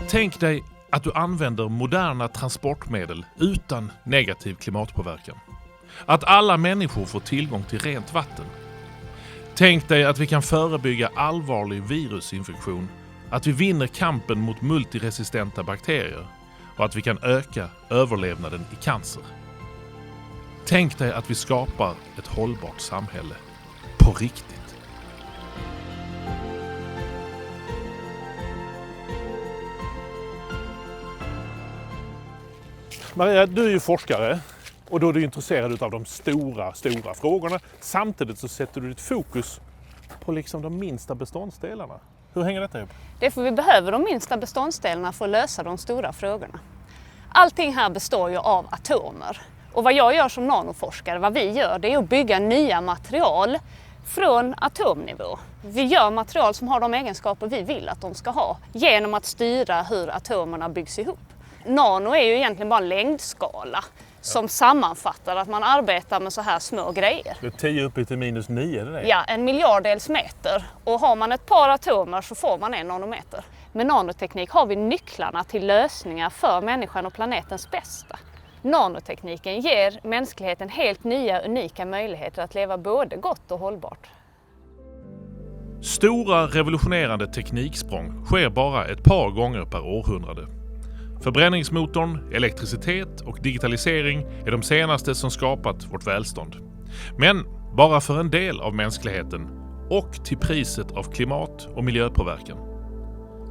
Tänk dig att du använder moderna transportmedel utan negativ klimatpåverkan. Att alla människor får tillgång till rent vatten. Tänk dig att vi kan förebygga allvarlig virusinfektion, att vi vinner kampen mot multiresistenta bakterier och att vi kan öka överlevnaden i cancer. Tänk dig att vi skapar ett hållbart samhälle. På riktigt. Maria, du är ju forskare och då är du intresserad av de stora frågorna. Samtidigt så sätter du ditt fokus på liksom de minsta beståndsdelarna. Hur hänger detta ihop? Det är för vi behöver de minsta beståndsdelarna för att lösa de stora frågorna. Allting här består ju av atomer. Och vad jag gör som nanoforskare, vad vi gör, det är att bygga nya material från atomnivå. Vi gör material som har de egenskaper vi vill att de ska ha genom att styra hur atomerna byggs ihop. Nano är ju egentligen bara en längdskala som sammanfattar att man arbetar med så här små grejer. Det är 10 upp till minus 9, är det? Ja, 1 miljardels meter. Och har man ett par atomer så får man 1 nanometer. Med nanoteknik har vi nycklarna till lösningar för människan och planetens bästa. Nanotekniken ger mänskligheten helt nya, unika möjligheter att leva både gott och hållbart. Stora revolutionerande tekniksprång sker bara ett par gånger per århundrade. Förbränningsmotorn, elektricitet och digitalisering är de senaste som skapat vårt välstånd. Men bara för en del av mänskligheten och till priset av klimat- och miljöpåverkan.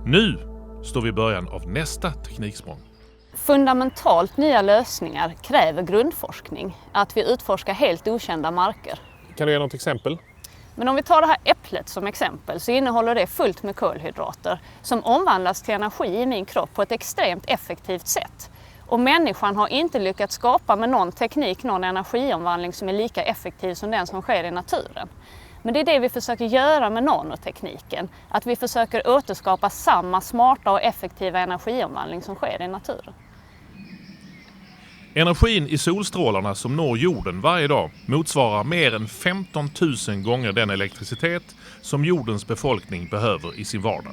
Nu står vi i början av nästa tekniksprång. Fundamentalt nya lösningar kräver grundforskning, att vi utforskar helt okända marker. Kan du ge något exempel? Men om vi tar det här äpplet som exempel så innehåller det fullt med kolhydrater som omvandlas till energi i min kropp på ett extremt effektivt sätt. Och människan har inte lyckats skapa med någon teknik, någon energiomvandling som är lika effektiv som den som sker i naturen. Men det är det vi försöker göra med nanotekniken, att vi försöker återskapa samma smarta och effektiva energiomvandling som sker i naturen. Energin i solstrålarna som når jorden varje dag motsvarar mer än 15 000 gånger den elektricitet som jordens befolkning behöver i sin vardag.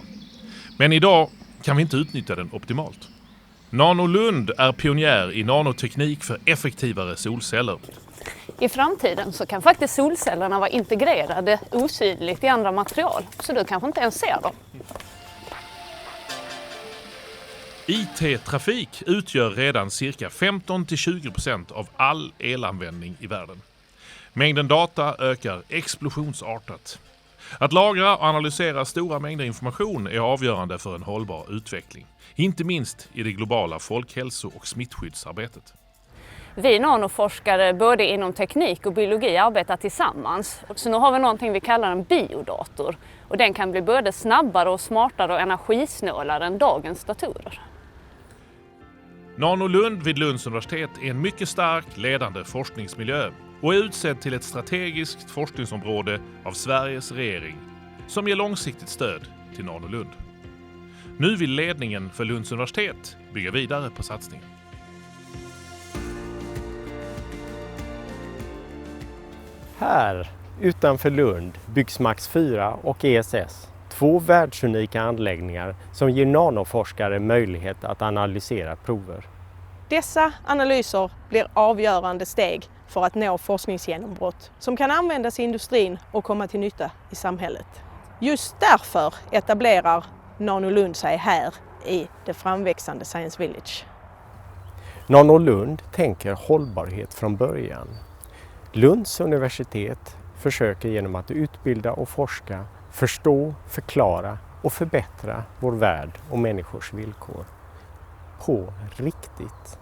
Men idag kan vi inte utnyttja den optimalt. Nanolund är pionjär i nanoteknik för effektivare solceller. I framtiden så kan faktiskt solcellerna vara integrerade osynligt i andra material, så du kanske inte ens ser dem. IT-trafik utgör redan cirka 15-20% av all elanvändning i världen. Mängden data ökar explosionsartat. Att lagra och analysera stora mängder information är avgörande för en hållbar utveckling. Inte minst i det globala folkhälso- och smittskyddsarbetet. Vi nanoforskare både inom teknik och biologi arbetar tillsammans. Så nu har vi någonting vi kallar en biodator. Och den kan bli både snabbare och smartare och energisnålare än dagens datorer. Nanolund vid Lunds universitet är en mycket stark ledande forskningsmiljö och är utsedd till ett strategiskt forskningsområde av Sveriges regering som ger långsiktigt stöd till Nanolund. Nu vill ledningen för Lunds universitet bygga vidare på satsningen. Här utanför Lund byggs Max 4 och ESS, 2 världsunika anläggningar som ger nanoforskare möjlighet att analysera prover. Dessa analyser blir avgörande steg för att nå forskningsgenombrott som kan användas i industrin och komma till nytta i samhället. Just därför etablerar Nanolund sig här i det framväxande Science Village. Nanolund tänker hållbarhet från början. Lunds universitet försöker genom att utbilda och forska, förstå, förklara och förbättra vår värld och människors villkor. På riktigt.